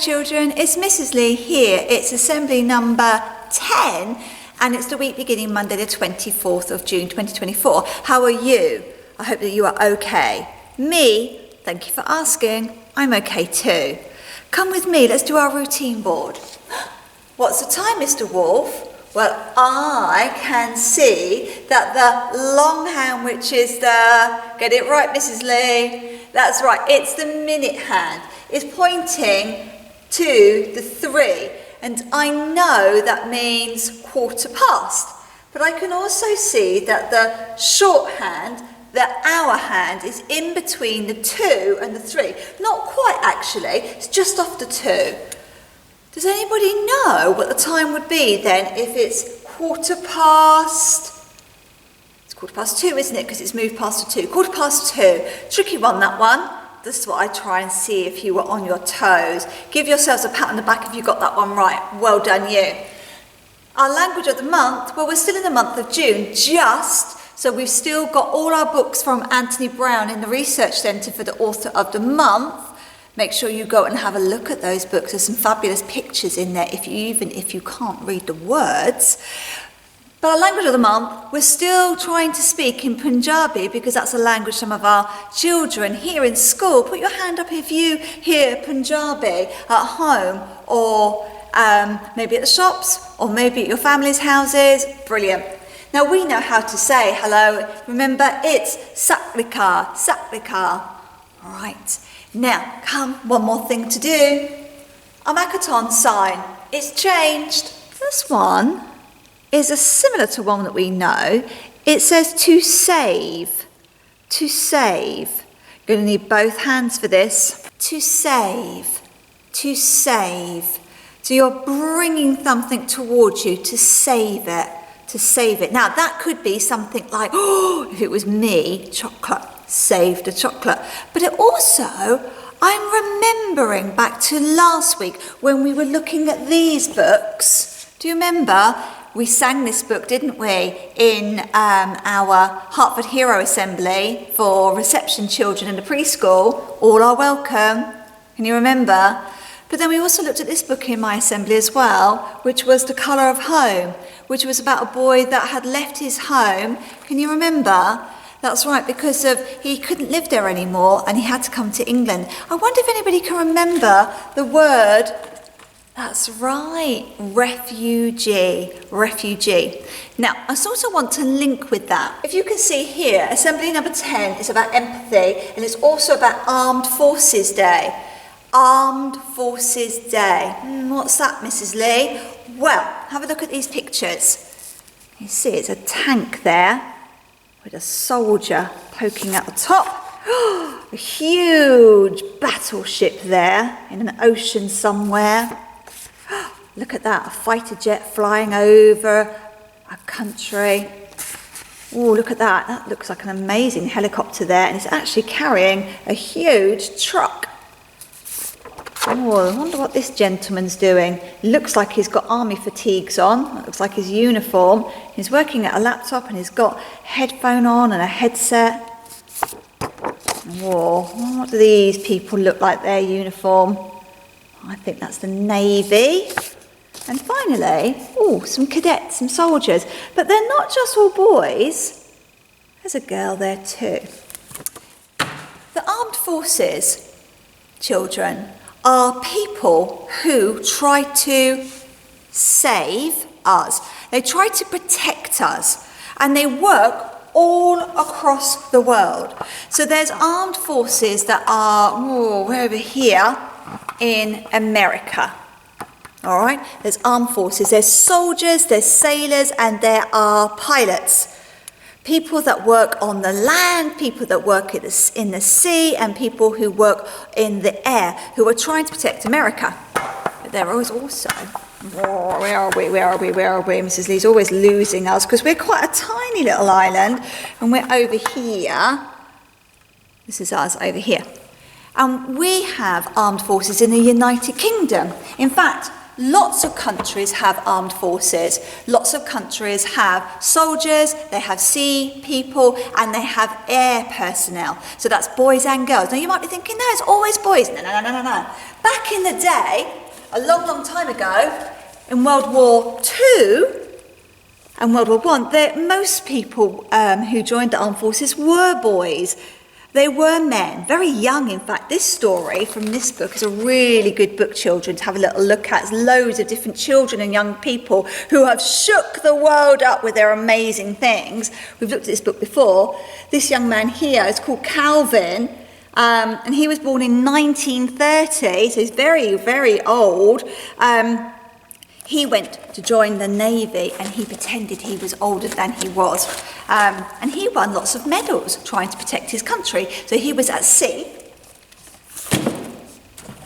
children, it's Mrs. Lee here. It's assembly number 10 and it's the week beginning Monday the 24th of June 2024. How are you? I hope that you are okay. Me, thank you for asking, I'm okay too. Come with me, let's do our routine board. What's the time, Mr. Wolf? Well, I can see that the long hand, which is the, get it right, Mrs. Lee, that's right, it's the minute hand, is pointing to the 3. And I know that means quarter past. But I can also see that the shorthand, the hour hand, is in between the 2 and the 3. Not quite actually, it's just off the 2. Does anybody know what the time would be then if it's quarter past? It's quarter past 2, isn't it? Because it's moved past the 2. Quarter past 2. Tricky one, that one. This is what I try and see if you were on your toes. Give yourselves a pat on the back if you got that one right. Well done, you. Our language of the month, well, we're still in the month of June, so we've still got all our books from Anthony Brown in the Research Centre for the Author of the Month. Make sure you go and have a look at those books. There's some fabulous pictures in there, even if you can't read the words. But our language of the month, we're still trying to speak in Punjabi because that's a language some of our children here in school. Put your hand up if you hear Punjabi at home or maybe at the shops or maybe at your family's houses. Brilliant. Now we know how to say hello. Remember, it's Sakrika, Sakrika. All right. Now, come, one more thing to do. Our Makaton sign, it's changed. This one is similar to one that we know. It says to save, to save. You're going to need both hands for this. To save, to save. So you're bringing something towards you to save it, to save it. Now, that could be something like, oh, if it was me, chocolate. Saved a chocolate. But it also, I'm remembering back to last week when we were looking at these books. Do you remember? We sang this book, didn't we, in our Hertford Hero Assembly for reception children in the preschool. All are welcome. Can you remember? But then we also looked at this book in my assembly as well, which was The Colour of Home, which was about a boy that had left his home. Can you remember? That's right, because he couldn't live there anymore and he had to come to England. I wonder if anybody can remember the word, that's right, refugee, refugee. Now, I also want to link with that. If you can see here, Assembly number 10 is about empathy and it's also about Armed Forces Day. Armed Forces Day. What's that, Mrs. Lee? Well, have a look at these pictures. You see it's a tank there, with a soldier poking at the top. A huge battleship there in an ocean somewhere. Look at that, a fighter jet flying over a country. Oh, look at that. That looks like an amazing helicopter there, and it's actually carrying a huge truck. Oh, I wonder what this gentleman's doing. Looks like he's got army fatigues on. Looks like his uniform. He's working at a laptop and he's got headphone on and a headset. Whoa, what do these people look like, their uniform? I think that's the Navy. And finally, oh, some cadets, some soldiers. But they're not just all boys. There's a girl there too. The armed forces, children, are people who try to save us. They try to protect us, and they work all across the world. So there's armed forces that are we're over here in America. All right, there's armed forces, there's soldiers, there's sailors, and there are pilots. People that work on the land, people that work in the sea, and people who work in the air, who are trying to protect America. But there is also, where are we, Mrs. Lee's always losing us, because we're quite a tiny little island, and we're over here. This is us over here. And we have armed forces in the United Kingdom. In fact, lots of countries have armed forces. Lots of countries have soldiers, they have sea people, and they have air personnel. So that's boys and girls. Now you might be thinking, no, it's always boys. No. Back in the day, a long, long time ago, in World War II and World War I, most people who joined the armed forces were boys. They were men, very young in fact. This story from this book is a really good book, children, to have a little look at. It's loads of different children and young people who have shook the world up with their amazing things. We've looked at this book before. This young man here is called Calvin, and he was born in 1930, so he's very, very old. He went to join the Navy and he pretended he was older than he was. And he won lots of medals trying to protect his country. So he was at sea.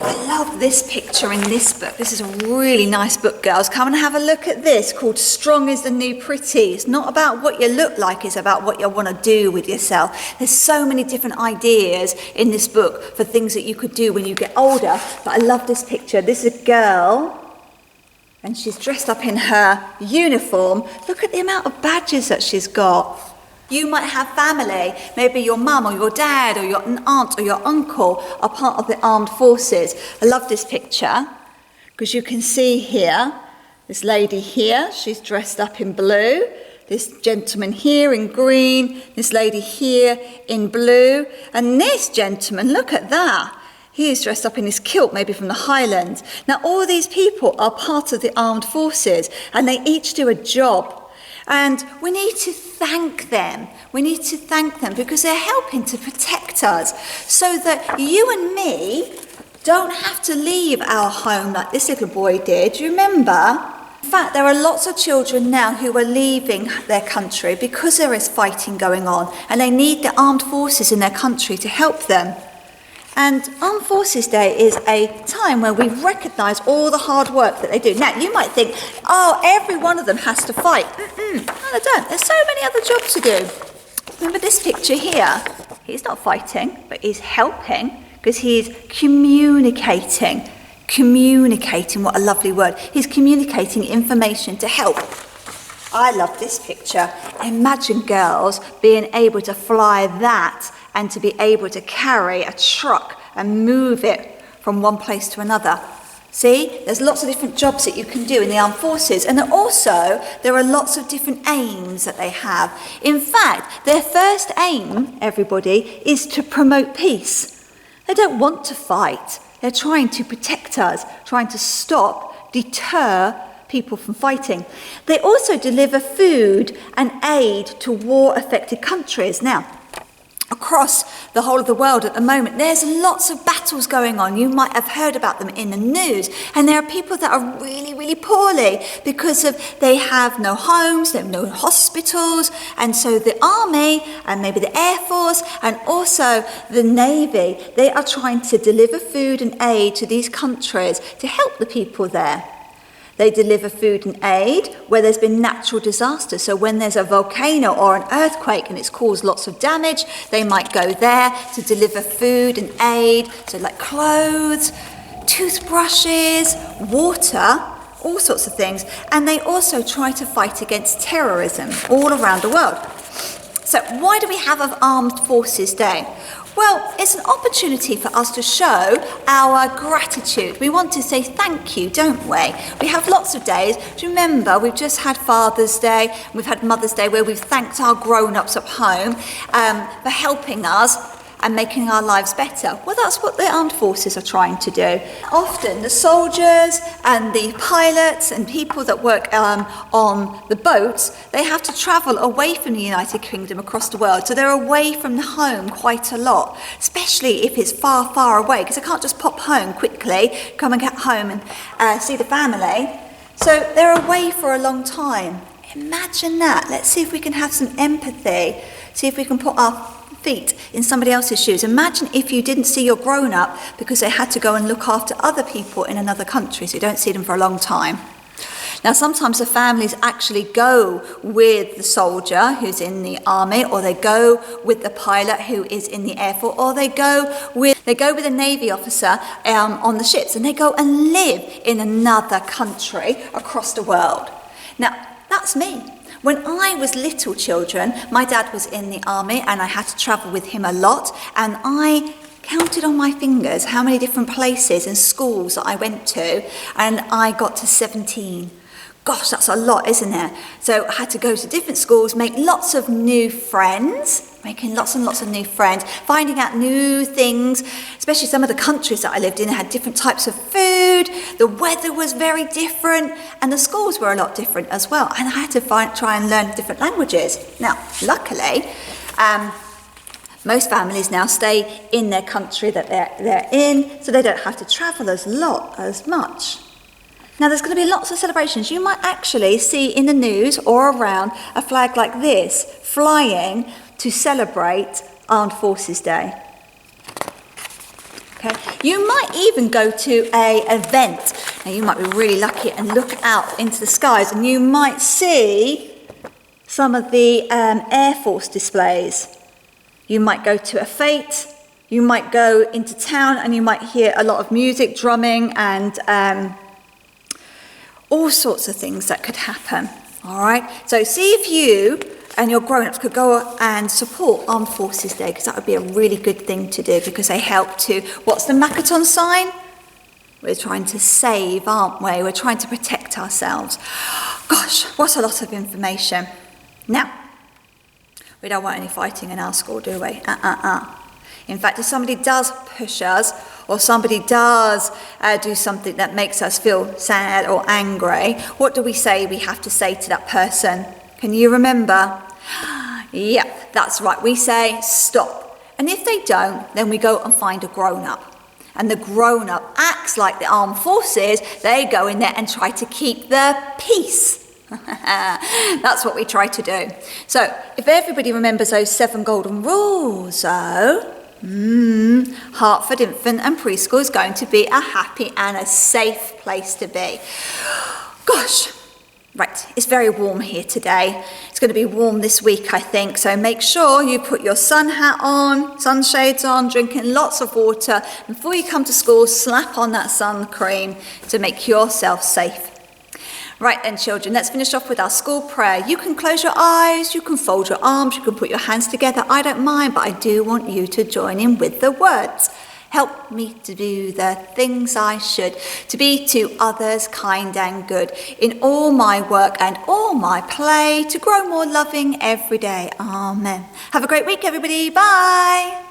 I love this picture in this book. This is a really nice book, girls. Come and have a look at this, called Strong is the New Pretty. It's not about what you look like, it's about what you want to do with yourself. There's so many different ideas in this book for things that you could do when you get older. But I love this picture. This is a girl, and she's dressed up in her uniform. Look at the amount of badges that she's got. You might have family, maybe your mum or your dad or your aunt or your uncle are part of the armed forces. I love this picture because you can see here, this lady here, she's dressed up in blue. This gentleman here in green, this lady here in blue. And this gentleman, look at that. He is dressed up in his kilt, maybe from the Highlands. Now, all these people are part of the armed forces, and they each do a job. And we need to thank them. We need to thank them because they're helping to protect us so that you and me don't have to leave our home like this little boy did. Do you remember? In fact, there are lots of children now who are leaving their country because there is fighting going on, and they need the armed forces in their country to help them. And Armed Forces Day is a time where we recognise all the hard work that they do. Now, you might think, oh, every one of them has to fight. No, they don't. There's so many other jobs to do. Remember this picture here? He's not fighting, but he's helping because he's communicating. Communicating, what a lovely word. He's communicating information to help. I love this picture. Imagine girls being able to fly that and to be able to carry a truck and move it from one place to another. See, there's lots of different jobs that you can do in the armed forces, and also there are lots of different aims that they have. In fact, their first aim, everybody, is to promote peace. They don't want to fight. They're trying to protect us, trying to stop, deter people from fighting. They also deliver food and aid to war-affected countries. Now, across the whole of the world at the moment, there's lots of battles going on. You might have heard about them in the news. And there are people that are really, really poorly because they have no homes, they have no hospitals. And so the army and maybe the Air Force and also the Navy, they are trying to deliver food and aid to these countries to help the people there. They deliver food and aid where there's been natural disasters. So when there's a volcano or an earthquake and it's caused lots of damage, they might go there to deliver food and aid. So like clothes, toothbrushes, water, all sorts of things. And they also try to fight against terrorism all around the world. So why do we have an Armed Forces Day? Well, it's an opportunity for us to show our gratitude. We want to say thank you, don't we? We have lots of days. Do you remember, we've just had Father's Day, we've had Mother's Day, where we've thanked our grown-ups at home for helping us and making our lives better. Well, that's what the armed forces are trying to do. Often the soldiers and the pilots and people that work on the boats, they have to travel away from the United Kingdom across the world. So they're away from the home quite a lot, especially if it's far, far away, because they can't just pop home quickly, come and get home and see the family. So they're away for a long time. Imagine that. Let's see if we can have some empathy. See if we can put our feet in somebody else's shoes. Imagine if you didn't see your grown-up because they had to go and look after other people in another country, so you don't see them for a long time. Now, sometimes the families actually go with the soldier who's in the army, or they go with the pilot who is in the Air Force, or they go with a Navy officer on the ships, and they go and live in another country across the world. Now, that's me. When I was little children, my dad was in the army and I had to travel with him a lot, and I counted on my fingers how many different places and schools that I went to, and I got to 17. Gosh, that's a lot, isn't it? So I had to go to different schools, make lots of new friends, making lots and lots of new friends, finding out new things, especially some of the countries that I lived in had different types of food, the weather was very different, and the schools were a lot different as well. And I had to try and learn different languages. Now, luckily, most families now stay in their country that they're in, so they don't have to travel as much. Now, there's going to be lots of celebrations. You might actually see in the news or around a flag like this flying to celebrate Armed Forces Day. Okay. You might even go to an event. Now, you might be really lucky and look out into the skies, and you might see some of the Air Force displays. You might go to a fete, you might go into town, and you might hear a lot of music, drumming, and all sorts of things that could happen. All right, so see if you and your grown-ups could go and support Armed Forces Day, because that would be a really good thing to do, because they help to, what's the Makaton sign? We're trying to save, aren't we? We're trying to protect ourselves. Gosh, what a lot of information. Now, we don't want any fighting in our school, do we? In fact, if somebody does push us, or somebody does do something that makes us feel sad or angry, what do we say we have to say to that person? Can you remember? Yep, that's right. We say stop. And if they don't, then we go and find a grown-up. And the grown-up acts like the armed forces. They go in there and try to keep the peace. That's what we try to do. So if everybody remembers those 7 golden rules, Hertford Infant and Preschool is going to be a happy and a safe place to be. Gosh, right, it's very warm here today. It's going to be warm this week, I think, so make sure you put your sun hat on, sunshades on, drinking lots of water. Before you come to school, slap on that sun cream to make yourself safe. Right then, children, let's finish off with our school prayer. You can close your eyes, you can fold your arms, you can put your hands together. I don't mind, but I do want you to join in with the words. Help me to do the things I should, to be to others kind and good, in all my work and all my play, to grow more loving every day. Amen. Have a great week, everybody. Bye.